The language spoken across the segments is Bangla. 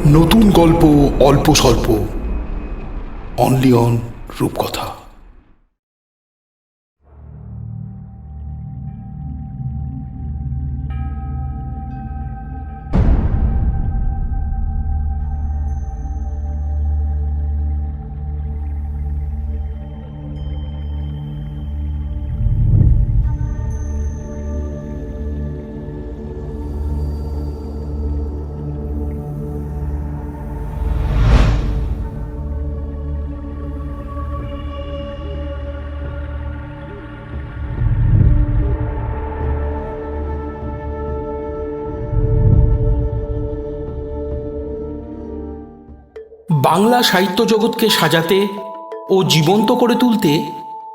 নতুন গল্প, অল্প স্বল্প, অনলি অন রূপকথা। বাংলা সাহিত্য জগৎকে সাজাতে ও জীবন্ত করে তুলতে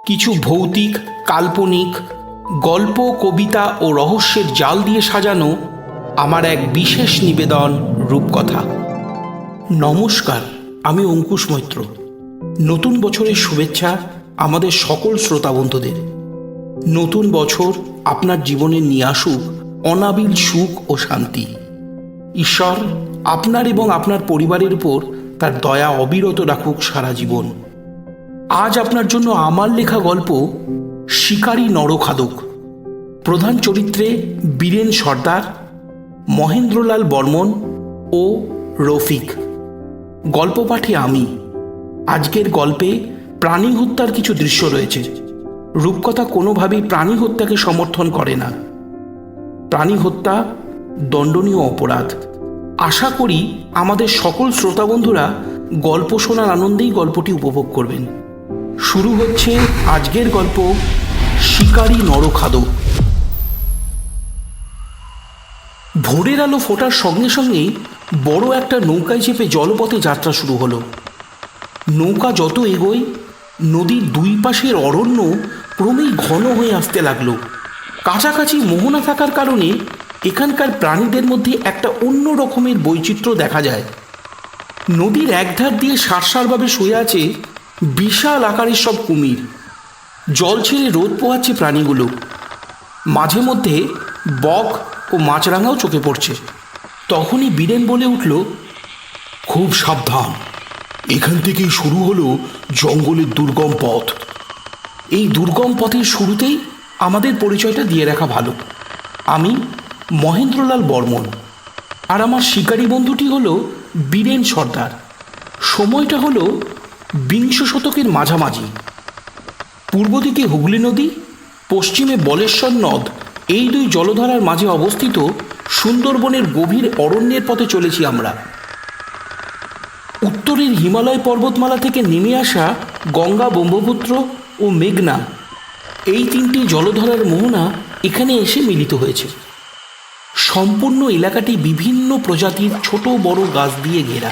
কিছু ভৌতিক, কাল্পনিক গল্প, কবিতা ও রহস্যের জাল দিয়ে সাজানো আমার এক বিশেষ নিবেদন, রূপকথা। নমস্কার, আমি অঙ্কুশ মৈত্র। নতুন বছরের শুভেচ্ছা আমাদের সকল শ্রোতা বন্ধুদের। নতুন বছর আপনার জীবনে নিয়ে আসুক অনাবিল সুখ ও শান্তি। ঈশ্বর আপনার এবং আপনার পরিবারের উপর তার দয়া অবিরত রাখুক সারা জীবন। আজ আপনার জন্য আমার লেখা গল্প শিকারী নরখাদক। প্রধান চরিত্রে বীরেন সর্দার, মহেন্দ্রলাল বর্মন ও রফিক। গল্প পাঠে আমি। আজকের গল্পে প্রাণী হত্যার কিছু দৃশ্য রয়েছে। রূপকথা কোনোভাবেই প্রাণী হত্যাকে সমর্থন করে না। প্রাণী হত্যা দণ্ডনীয় অপরাধ। আশা করি আমাদের সকল শ্রোতা বন্ধুরা গল্প শোনার আনন্দেই গল্পটি উপভোগ করবেন। শুরু হচ্ছে আজকের গল্প, শিকারী নরখাদক। ভোরের আলো ফোটার সঙ্গে সঙ্গেই বড় একটা নৌকায় চেপে জলপথে যাত্রা শুরু হলো। নৌকা যত এগোয়, নদীর দুই পাশের অরণ্য ক্রমেই ঘন হয়ে আসতে লাগলো। কাছাকাছি মোহনা থাকার কারণে এখানকার প্রাণীদের মধ্যে একটা অন্য রকমের বৈচিত্র্য দেখা যায়। নদীর একধার দিয়ে সারসারভাবে শুয়ে আছে বিশাল আকারের সব কুমির। জল ছেড়ে রোদ পোহাচ্ছে প্রাণীগুলো। মাঝে মধ্যে বক ও মাছরাঙাও চোখে পড়ছে। তখনই বীরেন বলে উঠল, খুব সাবধান, এখান থেকেই শুরু হলো জঙ্গলের দুর্গম পথ। এই দুর্গম পথের শুরুতেই আমাদের পরিচয়টা দিয়ে রাখা ভালো। আমি মহেন্দ্রলাল বর্মন, আর আমার শিকারী বন্ধুটি হলো বীরেন সর্দার। সময়টা হলো বিংশ শতকের মাঝামাঝি। পূর্ব দিকে হুগলি নদী, পশ্চিমে বলেশ্বর নদ, এই দুই জলধারার মাঝে অবস্থিত সুন্দরবনের গভীর অরণ্যের পথে চলেছি আমরা। উত্তরের হিমালয় পর্বতমালা থেকে নেমে আসা গঙ্গা, ব্রহ্মপুত্র ও মেঘনা, এই তিনটি জলধারার মোহনা এখানে এসে মিলিত হয়েছে। সম্পূর্ণ এলাকাটি বিভিন্ন প্রজাতির ছোট বড় গাছ দিয়ে ঘেরা।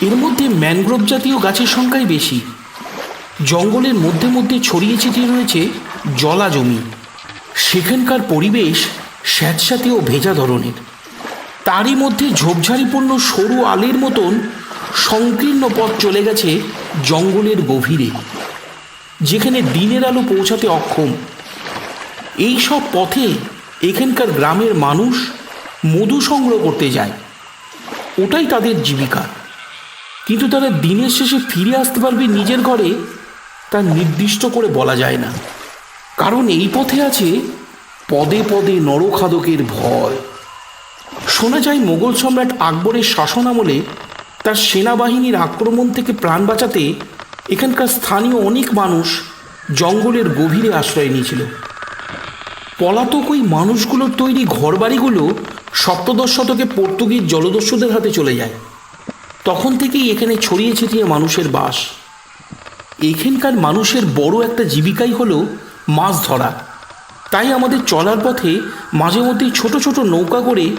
এর মধ্যে ম্যানগ্রোভ জাতীয় গাছের সংখ্যাই বেশি। জঙ্গলের মধ্যে মধ্যে ছড়িয়ে ছিটিয়ে রয়েছে জলা জমি। সেখানকার পরিবেশ স্যাঁতস্যাঁতে ও ভেজা ধরনের। তারই মধ্যে ঝোপঝাড়িপূর্ণ সরু আলের মতন সংকীর্ণ পথ চলে গেছে জঙ্গলের গভীরে, যেখানে দিনের আলো পৌঁছাতে অক্ষম। এই সব পথে এখানকার গ্রামের মানুষ মধু সংগ্রহ করতে যায়। ওটাই তাদের জীবিকা। কিন্তু তারা দিনের শেষে ফিরে আসতে পারবে নিজের ঘরে, তা নির্দিষ্ট করে বলা যায় না। কারণ এই পথে আছে পদে পদে নরখাদকের ভয়। শোনা যায় মোগল সম্রাট আকবরের শাসন আমলে তার সেনাবাহিনীর আক্রমণ থেকে প্রাণ বাঁচাতে এখানকার স্থানীয় অনেক মানুষ জঙ্গলের গভীরে আশ্রয় নিয়েছিল। পলাতক ওই মানুষগুলোর তৈরি ঘরবাড়িগুলো সপ্তদশ শতকে পর্তুগিজ জলদস্যুদের হাতে চলে যায়। তখন থেকেই এখানে ছড়িয়ে ছিটিয়ে মানুষের বাস। এখানকার মানুষের বড় একটা জীবিকাই হলো মাছ ধরা। তাই আমাদের চলার পথে মাঝে মধ্যেই ছোট ছোট নৌকা করে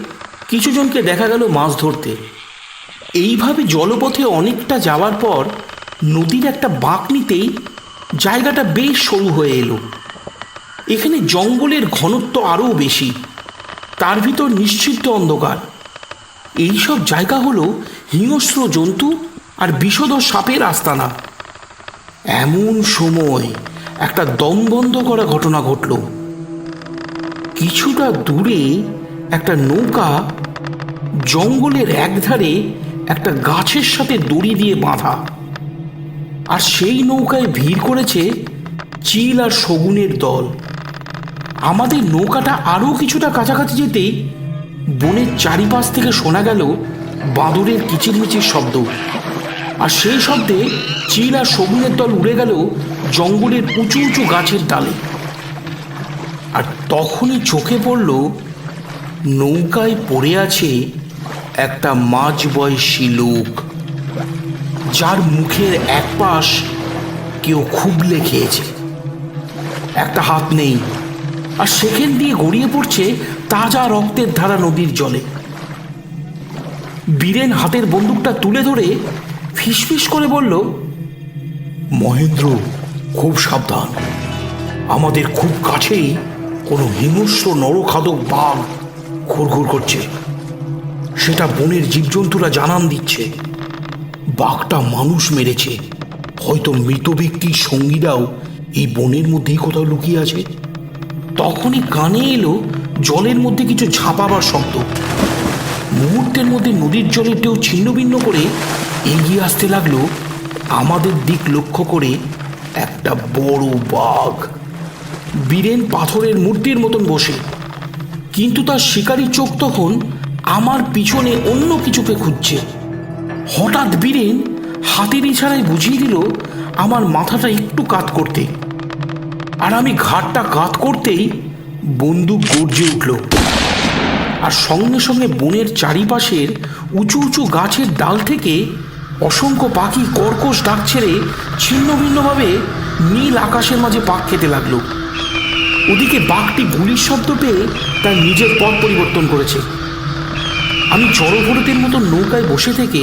কিছুজনকে দেখা গেল মাছ ধরতে। এইভাবে জলপথে অনেকটা যাওয়ার পর নদীর একটা বাঁক নিতেই জায়গাটা বেশ সরু হয়ে এলো। এখানে জঙ্গলের ঘনত্ব আরও বেশি, তার ভিতর নিশ্চিদ্র অন্ধকার। এইসব জায়গা হলো হিংস্র জন্তু আর বিষধর সাপের আস্তানা। এমন সময় একটা দমবন্ধ করা ঘটনা ঘটল। কিছুটা দূরে একটা নৌকা জঙ্গলের একধারে একটা গাছের সাথে দড়ি দিয়ে বাঁধা, আর সেই নৌকায় ভিড় করেছে চিল আর শগুনের দল। আমাদের নৌকাটা আরও কিছুটা কাছাকাছি যেতেই বনের চারিপাশ থেকে শোনা গেল বাঁদরের কিচিরমিচির শব্দ, আর সেই শব্দে চিল আর শগুনের দল উড়ে গেল জঙ্গলের উঁচু উঁচু গাছের ডালে। আর তখনই চোখে পড়ল নৌকায় পড়ে আছে একটা মাঝবয়সী লোক, যার মুখের এক পাশ কেউ খুবলে খেয়েছে, একটা হাত নেই, আর সেখান দিয়ে গড়িয়ে পড়ছে তাজা রক্তের ধারা নদীর জলে। বীরেন হাতের বন্দুকটা তুলে ধরে ফিসফিস করে বলল, মহেন্দ্র, খুব সাবধান। আমাদের খুব কাছেই কোনো হিংস্র নরখাদক বাঘ ঘুরঘুর করছে। সেটা বনের জীবজন্তুরা জানান দিচ্ছে বাঘটা মানুষ মেরেছে। হয়তো মৃত ব্যক্তির সঙ্গীরাও এই বনের মধ্যেই কোথাও লুকিয়ে আছে। তখনই কানে এলো জলের মধ্যে কিছু ঝাঁপাবার শব্দ। মুহূর্তের মধ্যে নদীর জলের ঢেউ ছিন্ন ভিন্ন করে এগিয়ে আসতে লাগলো আমাদের দিক লক্ষ্য করে একটা বড় বাঘ। বীরেন পাথরের মূর্তির মতন বসে, কিন্তু তার শিকারী চোখ তখন আমার পিছনে অন্য কিছুকে খুঁজছে। হঠাৎ বীরেন হাতের ইশারায় বুঝিয়ে দিল আমার মাথাটা একটু কাত করতে, আর আমি ঘাটটা কাত করতেই বন্দুক গর্জে উঠল, আর সঙ্গে সঙ্গে বনের চারিপাশের উঁচু উঁচু গাছের ডাল থেকে অসংখ্য পাখি কর্কশ ডাক ছেড়ে ছিন্ন ভিন্নভাবে নীল আকাশের মাঝে পাক খেতে লাগলো। ওদিকে বাঘটি গুলির শব্দ পেয়ে তার নিজের পথ পরিবর্তন করেছে। আমি জড়ভরতের মতো নৌকায় বসে থেকে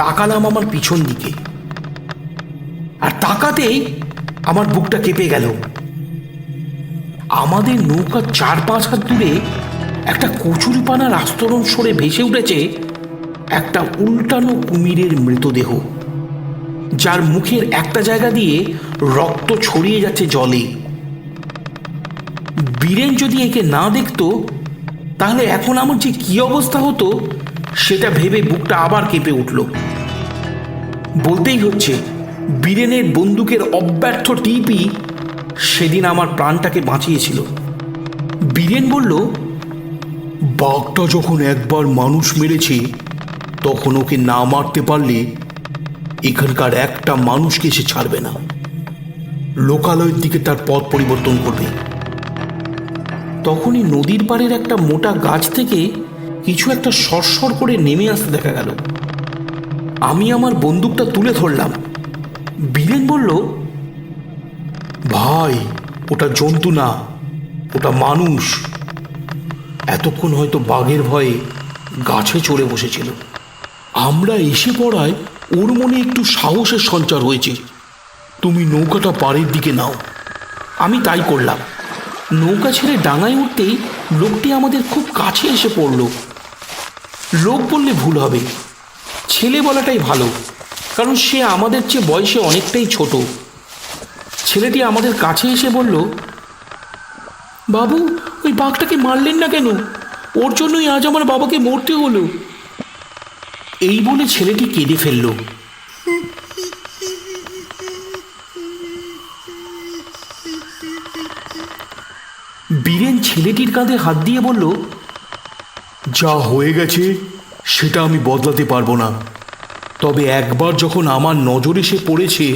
তাকালাম আমার পিছন দিকে, আর তাকাতেই আমার বুকটা কেঁপে গেল। আমাদের নৌকার 4-5 হাত দূরে একটা কচুরিপানার আস্তরণ সরে ভেসে উঠেছে একটা উল্টানো কুমিরের মৃতদেহ, যার মুখের একটা জায়গা দিয়ে রক্ত ছড়িয়ে যাচ্ছে জলে। বীরেন যদি একে না দেখতো তাহলে এখন আমার যে কি অবস্থা হতো সেটা ভেবে বুকটা আবার কেঁপে উঠল। বলতেই হচ্ছে, বীরেনের বন্দুকের অব্যর্থ টিপই সেদিন আমার প্রাণটাকে বাঁচিয়েছিল। বীরেন বলল, বাঘটা যখন একবার মানুষ মেরেছে, তখন ওকে না মারতে পারলে এখানকার একটা মানুষকে সে ছাড়বে না। লোকালয়ের দিকে তার পথ পরিবর্তন করবে। তখনই নদীর পাড়ের একটা মোটা গাছ থেকে কিছু একটা সরসর করে নেমে আসতে দেখা গেল। আমি আমার বন্দুকটা তুলে ধরলাম। বীরেন বলল, ভাই, ওটা জন্তু না, ওটা মানুষ। এতক্ষণ হয়তো বাঘের ভয়ে গাছে চড়ে বসেছিল। আমরা এসে পড়ায় ওর মনে একটু সাহসের সঞ্চার হয়েছে। তুমি নৌকাটা পাড়ের দিকে নাও। আমি তাই করলাম। নৌকা ছেড়ে ডাঙায় উঠতেই লোকটি আমাদের খুব কাছে এসে পড়ল। লোক বললে ভুল হবে, ছেলে বলাটাই ভালো, কারণ সে আমাদের চেয়ে বয়সে অনেকটাই ছোট। ছেলেটি আমাদের কাছে এসে বলল, বাবু, ওই বাঘটাকে মারলেন না কেন? ওর জন্যই আজ আমার বাবাকে মরতে হলো। এই বলে ছেলেটি কেঁদে ফেলল। বীরেন ছেলেটির কাঁধে হাত দিয়ে বলল, যা হয়ে গেছে সেটা আমি বদলাতে পারবো না। তবে একবার যখন আমার নজরে সে পড়েছে,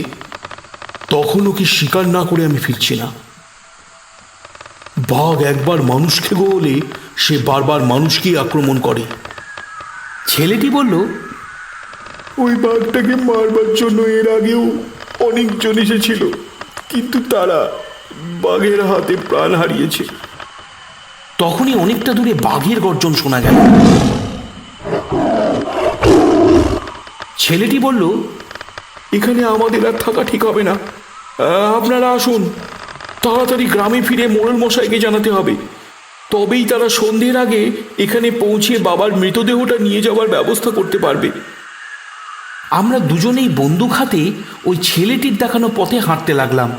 তখন ওকে স্বীকার না করে আমি ফিরছি না। বাঘ একবার মানুষকে গোলে সে বারবার মানুষকেই আক্রমণ করে। ছেলেটি বলল, ওই বাঘটাকে মারবার জন্য এর আগেও অনেকজন এসেছিল, কিন্তু তারা বাঘের হাতে প্রাণ হারিয়েছে। তখনই অনেকটা দূরে বাঘের গর্জন শোনা গেল। ছেলেটি বলল, এখানে আমাদের আর থাকা ঠিক হবে না। আপনারা আসুন, তাড়াতাড়ি গ্রামে ফিরে মোড়ল মশাইকে জানাতে হবে। তবেই তারা সন্ধ্যের আগে এখানে পৌঁছে বাবার মৃতদেহটা নিয়ে যাওয়ার ব্যবস্থা করতে পারবে। আমরা দুজনেই বন্দুক হাতে ওই ছেলেটির দেখানো পথে হাঁটতে লাগলাম।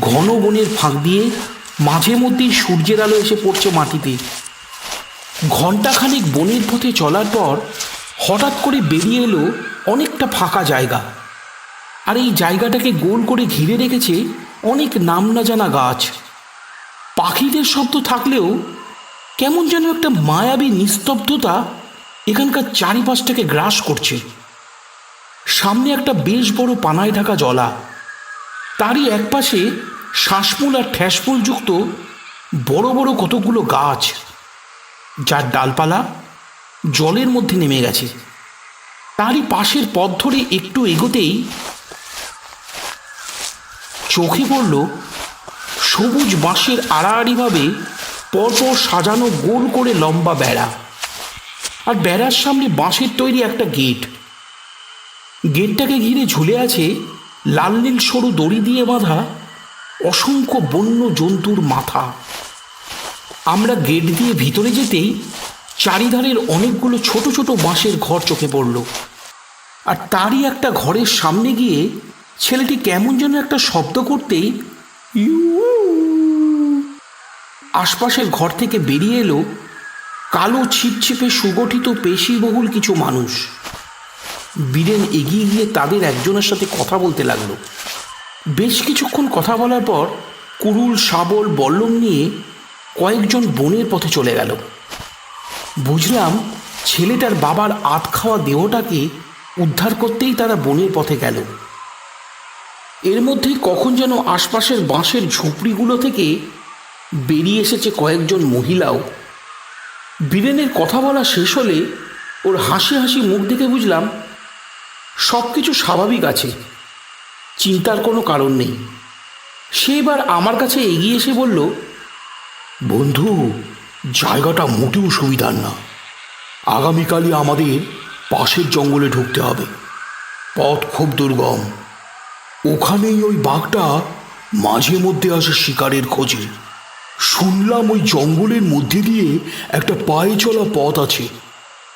ঘন বনের ফাঁক দিয়ে মাঝে মধ্যেই সূর্যের আলো এসে পড়ছে মাটিতে। ঘণ্টাখানেক বনের পথে চলার পর হঠাৎ করে বেরিয়ে এলো অনেকটা ফাঁকা জায়গা। আর এই জায়গাটাকে গোল করে ঘিরে রেখেছে অনেক নাম না জানা গাছ। পাখিদের শব্দ থাকলেও কেমন যেন একটা মায়াবী নিস্তব্ধতা এখানকার চারিপাশটাকে গ্রাস করছে। সামনে একটা বেশ বড় পানায় ঢাকা জলা, তারই একপাশে শ্বাসমূল আর ঠ্যাসমূল যুক্ত বড় বড় কতকগুলো গাছ, যার ডালপালা জলের মধ্যে নেমে গেছে। তারই পাশের পথ ধরে একটু এগোতেই চোখে পড়ল সবুজ বাঁশের আড়াআড়িভাবে পরপর সাজানো গোল করে লম্বা বেড়া, আর বেড়ার সামনে বাঁশের তৈরি একটা গেট। গেটটাকে ঘিরে ঝুলে আছে লাল নীল সরু দড়ি দিয়ে বাঁধা অসংখ্য বন্য জন্তুর মাথা। আমরা গেট দিয়ে ভিতরে যেতেই চারিধারের অনেকগুলো ছোট ছোট বাঁশের ঘর চোখে পড়ল, আর তারই একটা ঘরের সামনে গিয়ে ছেলেটি কেমন যেন একটা শব্দ করতেই আশপাশের ঘর থেকে বেরিয়ে এলো কালো ছিপছিপে সুগঠিত পেশিবহুল কিছু মানুষ। বীরেন এগিয়ে গিয়ে তাদের একজনের সাথে কথা বলতে লাগলো। বেশ কিছুক্ষণ কথা বলার পর কুড়ুল, শাবল, বল্লম নিয়ে কয়েকজন বনের পথে চলে গেল। বুঝলাম ছেলেটার বাবার আধ খাওয়া দেহটাকে উদ্ধার করতেই তারা বনের পথে গেল। এর মধ্যেই কখন যেন আশপাশের বাঁশের ঝুপড়িগুলো থেকে বেরিয়ে এসেছে কয়েকজন মহিলাও। বীরেনের কথা বলা শেষ হলে ওর হাসি হাসি মুখ দেখে বুঝলাম সব কিছু স্বাভাবিক আছে, চিন্তার কোনো কারণ নেই। সে এবার আমার কাছে এগিয়ে এসে বলল, বন্ধু, জায়গাটা মোটেও সুবিধার না। আগামীকালই আমাদের পাশের জঙ্গলে ঢুকতে হবে। পথ খুব দুর্গম। ওখানেই ওই বাঘটা মাঝে মধ্যে আসে শিকারের খোঁজে। শুনলাম ওই জঙ্গলের মধ্যে দিয়ে একটা পায়ে চলা পথ আছে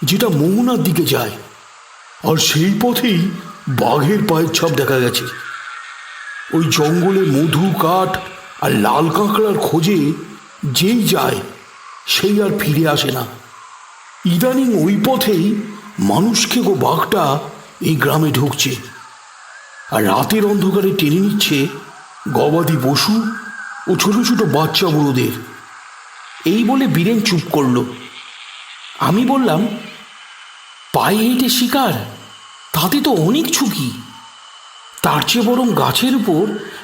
যেটা মোহনার দিকে যায়, আর সেই পথেই বাঘের পায়ের ছাপ দেখা গেছে। ওই জঙ্গলে মধু, কাঠ আর লাল কাঁকড়ার খোঁজে যেই যায় সেই আর ফিরে আসে না। ইদানিং ওই পথেই মানুষকে গো বাঘটা এই গ্রামে ঢুকছে, আর রাতের অন্ধকারে টেনে নিচ্ছে গবাদি পশু ও ছোট ছোট বাচ্চা বুড়োদের। এই বলে বীরেন চুপ করল। আমি বললাম, পায়ে হেঁটে শিকার, তাতে তো অনেক ঝুঁকি। তার চেয়ে বরং গাছের উপর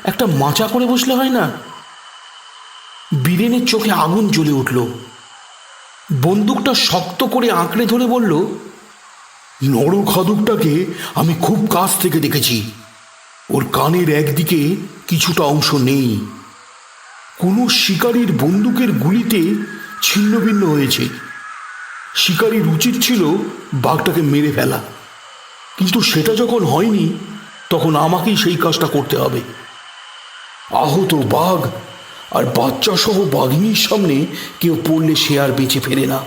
একটা মাচা করে বসলে হয় না? বীরেনের চোখে আগুন জ্বলে উঠল। বন্দুকটা শক্ত করে আঁকড়ে ধরে বলল, নরখাদকটাকে আমি খুব কাছ থেকে দেখেছি। ওর কানের একদিকে কিছুটা অংশ নেই। কোনো শিকারীর বন্দুকের গুলিতে ছিন্ন ভিন্ন হয়েছে। শিকারীর উচিত ছিল বাঘটাকে মেরে ফেলা, কিন্তু সেটা যখন হয়নি তখন আমাকেই সেই কাজটা করতে হবে। আহত বাঘ আর বাচ্চা সহ বাঘিনীর সামনে কেউ পড়লে সে আর বেঁচে ফেরে না।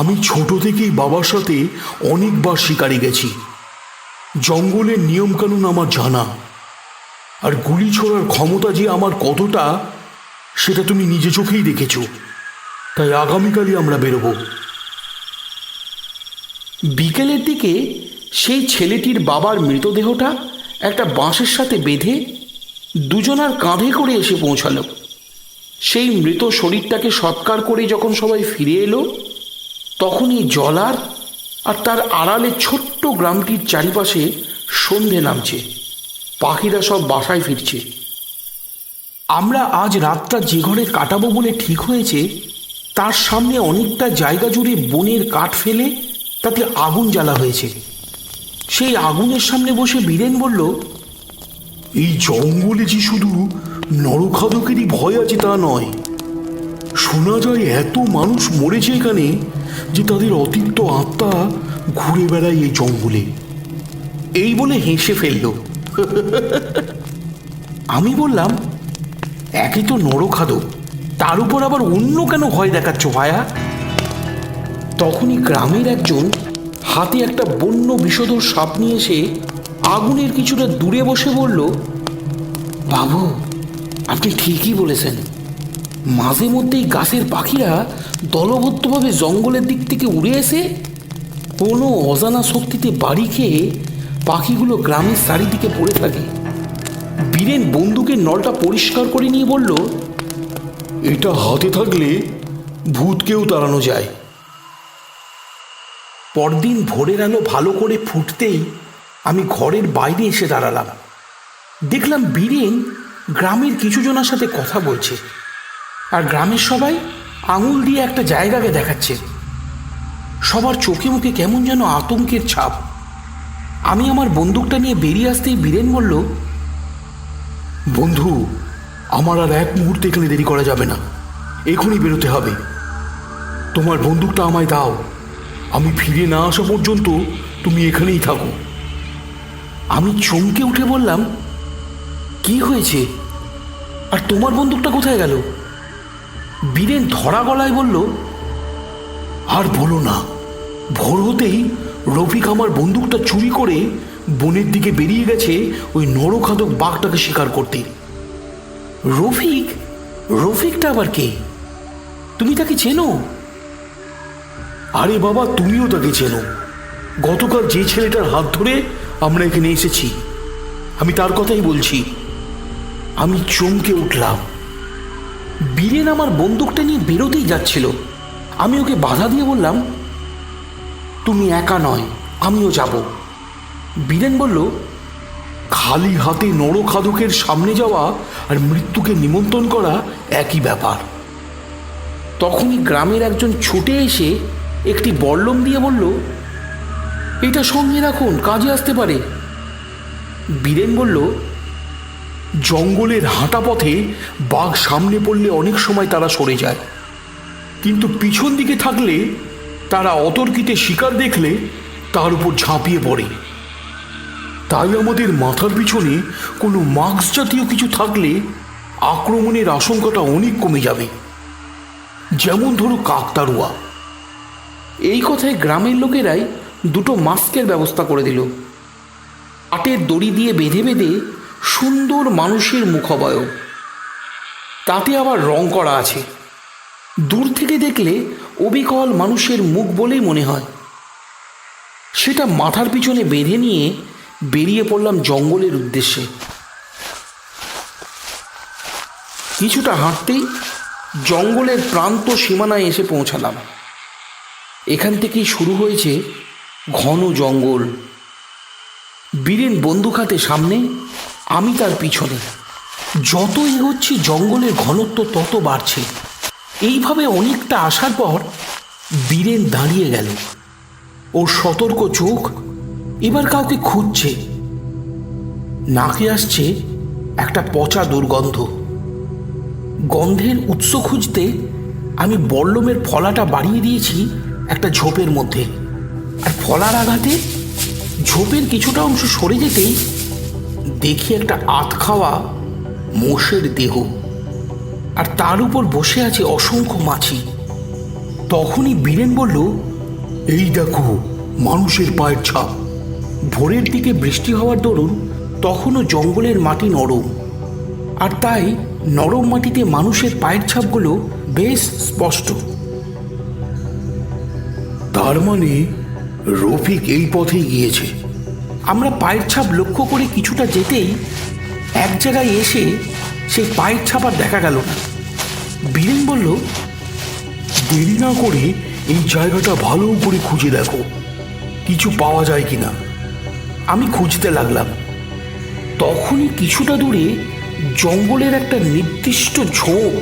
আমি ছোট থেকেই বাবার সাথে অনেকবার শিকারে গেছি। জঙ্গলের নিয়মকানুন আমার জানা, আর গুলি ছোড়ার ক্ষমতা যে আমার কতটা সেটা তুমি নিজে চোখেই দেখেছ। তাই আগামীকালই আমরা বেরোবো। বিকেলের দিকে সেই ছেলেটির বাবার মৃতদেহটা একটা বাঁশের সাথে বেঁধে দুজনার কাঁধে করে এসে পৌঁছালো। সেই মৃত শরীরটাকে সৎকার করে যখন সবাই ফিরে এলো, তখনই জলার আর তার আড়ালে ছোট্ট গ্রামটির চারিপাশে সন্ধে নামছে। পাখিরা সব বাসায় ফিরছে। আমরা আজ রাতটা যে ঘরে কাটাবো বলে ঠিক হয়েছে, তার সামনে অনেকটা জায়গা জুড়ে বনের কাঠ ফেলে তাতে আগুন জ্বালা হয়েছে। সেই আগুনের সামনে বসে বীরেন বলল, এই জঙ্গলে যে শুধু নরখাদকেরই ভয় আছে তা নয়। শোনা যায় এত মানুষ মরেছে এখানে যে তাদের অতিরিক্ত আত্মা ঘুরে বেড়ায় এই জঙ্গলে। এই বলে হেসে ফেলল। আমি বললাম, একে তো নরখাদক, তার উপর আবার অন্য কেন ভয় দেখাচ্ছ ভায়া? তখনই গ্রামের একজন হাতে একটা বন্য বিষধর সাপ নিয়ে এসে আগুনের কিছুটা দূরে বসে বলল, বাবু, আপনি ঠিকই বলেছেন। মাঝে মধ্যেই গাছের পাখিরা দলবদ্ধভাবে জঙ্গলের দিক থেকে উড়ে এসে কোনো অজানা শক্তিতে বাড়ি খেয়ে পাখিগুলো গ্রামের চারিদিকে পড়ে থাকে। বীরেন বন্দুকের নলটা পরিষ্কার করে নিয়ে বলল, এটা হাতে থাকলে ভূতকেও তাড়ানো যায়। পরদিন ভোরের আলো ভালো করে ফুটতেই আমি ঘরের বাইরে এসে দাঁড়ালাম। দেখলাম বীরেন গ্রামের কিছু জনের সাথে কথা বলছে, আর গ্রামের সবাই আঙুল দিয়ে একটা জায়গাকে দেখাচ্ছে। সবার চোখে মুখে কেমন যেন আতঙ্কের ছাপ। আমি আমার বন্দুকটা নিয়ে বেরিয়ে আসতেই বীরেন বলল, বন্ধু, আমার আর এক মুহূর্তে এখানে দেরি করা যাবে না, এখনই বেরোতে হবে। তোমার বন্দুকটা আমায় দাও, আমি ফিরে না আসা পর্যন্ত তুমি এখানেই থাকো। আমি চমকে উঠে বললাম, কি হয়েছে, আর তোমার বন্দুকটা কোথায় গেল? বীরেন ধরা গলায় বলল, আর বলো না, ভোর হতেই রফিক আমার বন্দুকটা চুরি করে বনের দিকে বেরিয়ে গেছে ওই নরখাদক বাঘটাকে শিকার করতে। রফিক? রফিকটা আবার কে? তুমি তাকে চেনো? আরে বাবা, তুমিও তাকে চেনো। গতকাল যে ছেলেটার হাত ধরে আমরা এখানে এসেছি, আমি তার কথাই বলছি। আমি চমকে উঠলাম। বীরেন আমার বন্দুকটা নিয়ে বেরোতেই যাচ্ছিল। আমি ওকে বাধা দিয়ে বললাম, তুমি একা নয়, আমিও যাব। বীরেন বলল, খালি হাতে নরখাদকের সামনে যাওয়া আর মৃত্যুকে নিমন্ত্রণ করা একই ব্যাপার। তখনই গ্রামের একজন ছুটে এসে একটি বল্লম দিয়ে বলল, এটা সঙ্গে রাখুন, কাজে আসতে পারে। বীরেন বলল, জঙ্গলের হাঁটা পথে বাঘ সামনে পড়লে অনেক সময় তারা সরে যায়, কিন্তু পিছন দিকে থাকলে তারা অতর্কিতে শিকার দেখলে তার উপর ঝাঁপিয়ে পড়ে। তাই আমাদের মাথার পিছনে কোনো মাস্ক জাতীয় কিছু থাকলে আক্রমণের আশঙ্কাটা অনেক কমে যাবে। যেমন ধরো কাকতাড়ুয়া। এই কথায় গ্রামের লোকেরাই দুটো মাস্কের ব্যবস্থা করে দিল। পাটের দড়ি দিয়ে বেঁধে বেঁধে সুন্দর মানুষের মুখবয়ব, তাতে আবার রং করা আছে। দূর থেকে দেখলে অবিকল মানুষের মুখ বলেই মনে হয়। সেটা মাথার পিছনে বেঁধে নিয়ে বেরিয়ে পড়লাম জঙ্গলের উদ্দেশ্যে। কিছুটা হাঁটতেই জঙ্গলের প্রান্ত সীমানায় এসে পৌঁছালাম। এখান থেকেই শুরু হয়েছে ঘন জঙ্গল। বীরেন বন্দুক হাতে সামনে, আমি তার পিছনে। যত এগোচ্ছি জঙ্গলের ঘনত্ব তত বাড়ছে। এইভাবে অনেকটা আসার পর বীরেন দাঁড়িয়ে গেল। ওর সতর্ক চোখ এবার কাউকে খুঁজছে। নাকে আসছে একটা পচা দুর্গন্ধ। গন্ধের উৎস খুঁজতে আমি বল্লমের ফলাটা বাড়িয়ে দিয়েছি একটা ঝোপের মধ্যে, আর ফলার আঘাতে ঝোপের কিছুটা অংশ সরে যেতেই দেখি একটা আধ খাওয়া মোষের দেহ, আর তার উপর বসে আছে অসংখ্য মাছি। তখনই বীরেন বলল, এই দেখো মানুষের পায়ের ছাপ। ভোরের দিকে বৃষ্টি হওয়ার দরুন তখনও জঙ্গলের মাটি নরম, আর তাই নরম মাটিতে মানুষের পায়ের ছাপগুলো বেশ স্পষ্ট। তার মানে রফিক এই পথে গিয়েছে। আমরা পায়ের ছাপ লক্ষ্য করে কিছুটা যেতেই এক জায়গায় এসে সেই পায়ের ছাপ আর দেখা গেল না। বীরেন বলল, দেরি না করে এই জায়গাটা ভালো করে খুঁজে দেখো, কিছু পাওয়া যায় কিনা। আমি খুঁজতে লাগলাম। তখনই কিছুটা দূরে জঙ্গলের একটা নির্দিষ্ট ঝোপ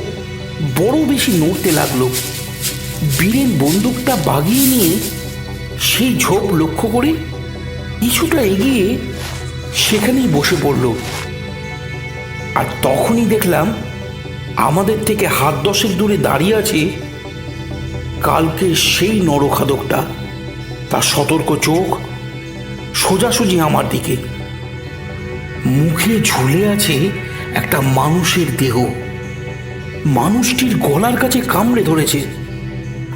বড় বেশি নড়তে লাগলো। বীরেন বন্দুকটা বাগিয়ে নিয়ে সেই ঝোপ লক্ষ্য করে কিছুটা এগিয়ে সেখানেই বসে পড়ল। আর তখনই দেখলাম আমাদের থেকে হাত দশেক দূরে দাঁড়িয়ে আছে কালকে সেই নরখাদকটা। তার সতর্ক চোখ সোজাসুজি আমার দিকে। মুখে ঝুলে আছে একটা মানুষের দেহ। মানুষটির গলার কাছে কামড়ে ধরেছে,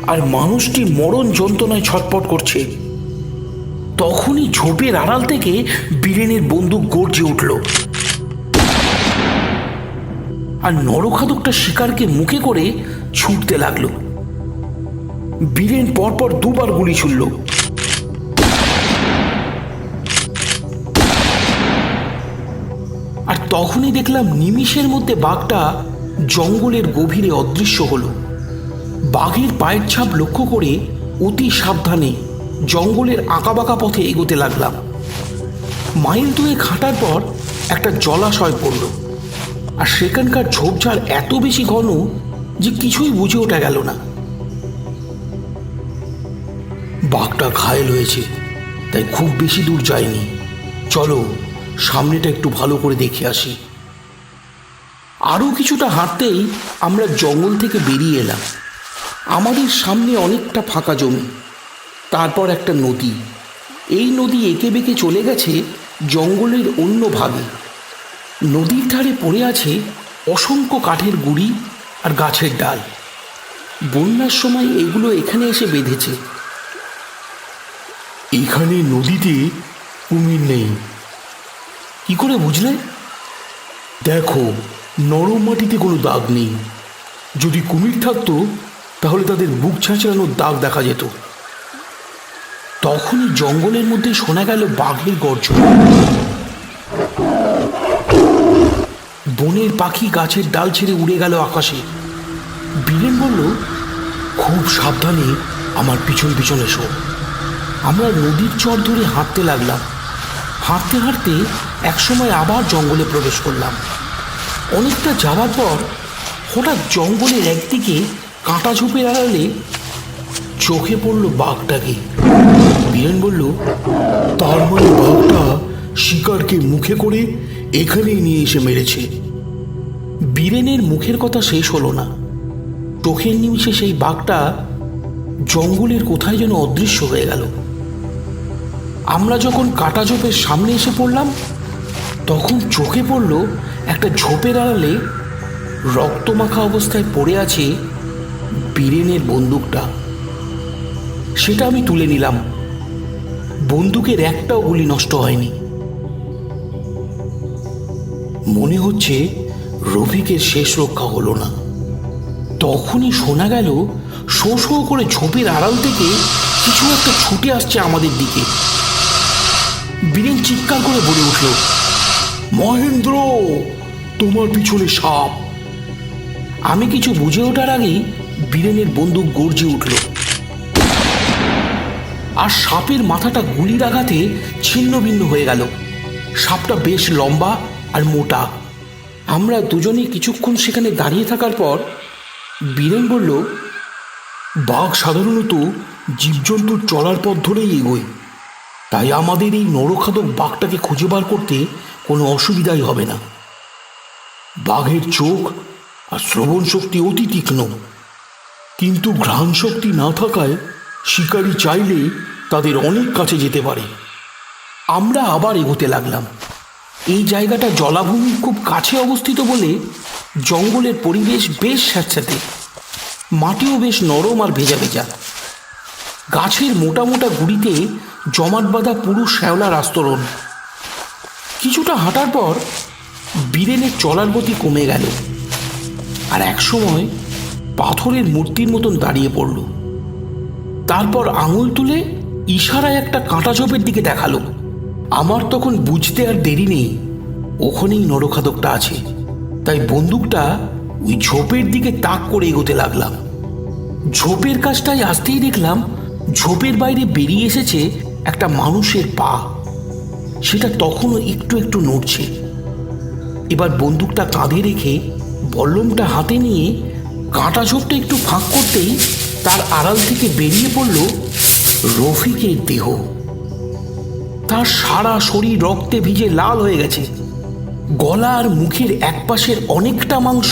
আর মানুষটি মরণ যন্ত্রণায় ছটপট করছে। তখনই ঝোপের আড়াল থেকে বীরেনের বন্দুক গর্জে উঠল, আর নরখাদকটা শিকারকে মুখে করে ছুটতে লাগলো। বীরেন পরপর দুবার গুলি ছুড়ল। আর তখনই দেখলাম নিমিষের মধ্যে বাঘটা জঙ্গলের গভীরে অদৃশ্য হলো। বাঘের পায়ের ছাপ লক্ষ্য করে অতি সাবধানে জঙ্গলের আঁকাবাঁকা পথে এগোতে লাগলাম। মাইল দুয়েক হাঁটার পর একটা জলাশয় পড়ল, আর সেখানকার ঝোপঝাড় এত বেশি ঘন যে কিছুই বুঝে ওঠা গেল না। বাঘটা ঘায়েল হয়েছে, তাই খুব বেশি দূর যায়নি। চলো সামনেটা একটু ভালো করে দেখে আসি। আরও কিছুটা হাঁটতেই আমরা জঙ্গল থেকে বেরিয়ে এলাম। আমাদের সামনে অনেকটা ফাঁকা জমি, তারপর একটা নদী। এই নদী এঁকে বেঁকে চলে গেছে জঙ্গলের অন্য ভাগে। নদীর ধারে পড়ে আছে অসংখ্য কাঠের গুঁড়ি আর গাছের ডাল। বন্যার সময় এগুলো এখানে এসে বেঁধেছে। এখানে নদীতে কুমির নেই। কি করে বুঝলে? দেখো, নরম মাটিতে কোনো দাগ নেই। যদি কুমির থাকতো তাহলে তাদের বুক ছাঁচড়ানোর দাগ দেখা যেত। তখনই জঙ্গলের মধ্যে শোনা গেল বাঘের গর্জন। বনের পাখি গাছের ডাল ছেড়ে উড়ে গেল আকাশে। বীরেন বলল, খুব সাবধানে আমার পিছন পিছন এসো। আমরা নদীর চর ধরে হাঁটতে লাগলাম। হাঁটতে হাঁটতে একসময় আবার জঙ্গলে প্রবেশ করলাম। অনেকটা যাওয়ার পর হঠাৎ জঙ্গলের একদিকে কাঁটা ঝোপের আড়ালে চোখে পড়ল বাঘটাকে। বীরেন বলল, তার মানে বাঘটা শিকারকে মুখে করে এখানেই নিয়ে এসে মেরেছে। বীরেনের মুখের কথা শেষ হলো না। চোখের নিমিষে সেই বাঘটা জঙ্গলের কোথায় যেন অদৃশ্য হয়ে গেল। আমরা যখন কাটা ঝোপের সামনে এসে পড়লাম, তখন চোখে পড়ল একটা ঝোপের আড়ালে রক্তমাখা অবস্থায় পড়ে আছে বীরেনের বন্দুকটা। সেটা আমি তুলে নিলাম। বন্দুকের একটাও গুলি নষ্ট হয়নি। মনে হচ্ছে রফিকের শেষ রক্ষা হলো না। তখনই শোনা গেল শো শো করে ঝোপের আড়াল থেকে কিছু একটা ছুটে আসছে আমাদের দিকে। বীরেন চিৎকার করে বলে উঠল, মহেন্দ্র, তোমার পিছনে সাপ। আমি কিছু বুঝে ওঠার আগেই বীরেনের বন্দুক গর্জে উঠল, আর সাপের মাথাটা গুলির আঘাতে ছিন্ন ভিন্ন হয়ে গেল। সাপটা বেশ লম্বা আর মোটা। আমরা দুজনে কিছুক্ষণ সেখানে দাঁড়িয়ে থাকার পর বীরেন বলল, বাঘ সাধারণত জীবজন্তুর চলার পথ ধরেই এগোয়, তাই আমাদের এই নরখাদক বাঘটাকে খুঁজে বার করতে কোনো অসুবিধাই হবে না। বাঘের চোখ আর শ্রবণ শক্তি অতি তীক্ষ্ণ, কিন্তু ঘ্রাণ শক্তি না থাকায় শিকারী চাইলে তাদের অনেক কাছে যেতে পারে। আমরা আবার এগোতে লাগলাম। এই জায়গাটা জলাভূমির খুব কাছে অবস্থিত বলে জঙ্গলের পরিবেশ বেশ স্যাঁতস্যাঁতে। মাটিও বেশ নরম আর ভেজা ভেজা। গাছের মোটা মোটা গুড়িতে জমাট বাঁধা পুরু শ্যাওলার আস্তরণ। কিছুটা হাঁটার পর বীরেনের চলার গতি কমে গেল, আর একসময় পাথরের মূর্তির মতন দাঁড়িয়ে পড়ল। তারপর আঙুল তুলে ইশারায় একটা কাঁটা ঝোপের দিকে দেখালো। আমার তখন বুঝতে আর দেরি নেই, ওখানেই নরখাদকটা আছে। তাই বন্দুকটা ওই ঝোপের দিকে তাক করে এগোতে লাগলাম। ঝোপের কাছটায় আসতেই দেখলাম ঝোপের বাইরে বেরিয়ে এসেছে একটা মানুষের পা। সেটা তখনও একটু একটু নড়ছে। এবার বন্দুকটা কাঁধে রেখে বল্লমটা হাতে নিয়ে কাঁটা ঝোপটা একটু ফাঁক করতেই তার আড়াল থেকে বেরিয়ে পড়ল রফিকের দেহ। তার সারা শরীর রক্তে ভিজে লাল হয়ে গেছে। গলা আর মুখের একপাশের অনেকটা মাংস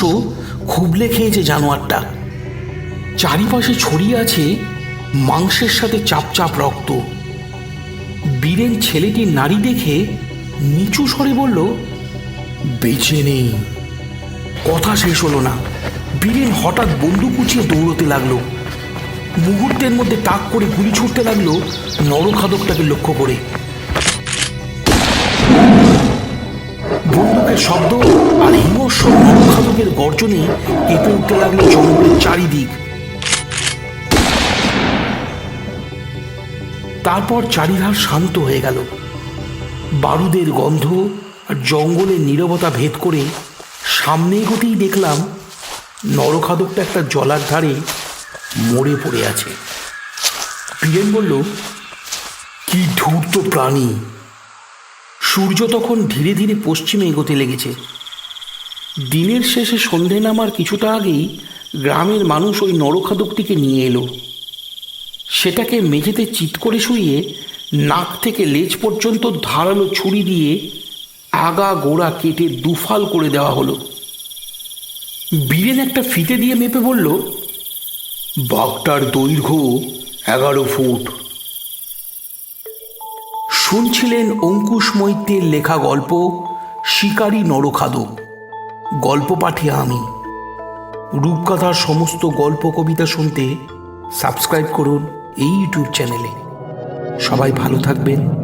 খুবলে খেয়েছে জানোয়ারটা। চারিপাশে ছড়িয়ে আছে মাংসের সাথে চাপ চাপ রক্ত। বীরেন ছেলেটির নাড়ি দেখে নিচু স্বরে বলল, বেঁচে নেই। কথা শেষ হলো না, বীরেন হঠাৎ বন্দুক উঁচিয়ে দৌড়তে লাগলো। মুহূর্তের মধ্যে তাক করে গুলি ছুটতে লাগলো নরখাদকটাকে লক্ষ্য করে। বন্দুকের শব্দ আর হিংস্র নরখাদকের গর্জনে কেঁপে উঠতে লাগলো জঙ্গলের চারিদিক। তারপর চারিধার শান্ত হয়ে গেল। বারুদের গন্ধ আর জঙ্গলের নীরবতা ভেদ করে সামনে এগোতেই দেখলাম নরখাদকটা একটা জলার ধারে মরে পড়ে আছে। বীরেন বলল, কি ধূর্ত প্রাণী! সূর্য তখন ধীরে ধীরে পশ্চিমে এগোতে লেগেছে। দিনের শেষে সন্ধে নামার কিছুটা আগেই গ্রামের মানুষ ওই নরখাদকটিকে নিয়ে এলো। সেটাকে মেঝেতে চিৎ করে শুইয়ে নাক থেকে লেজ পর্যন্ত ধারালো ছুরি দিয়ে আগা গোড়া কেটে দুফাল করে দেওয়া হলো। বীরেন একটা ফিতে দিয়ে মেপে বলল, বাঘটার দৈর্ঘ্য 11 ফুট। শুনছিলেন অঙ্কুশ মৈত্রের লেখা গল্প শিকারী নরখাদক। গল্প পাঠে আমি। রূপকথার সমস্ত গল্প কবিতা শুনতে সাবস্ক্রাইব করুন এই ইউটিউব চ্যানেলে। সবাই ভালো থাকবেন।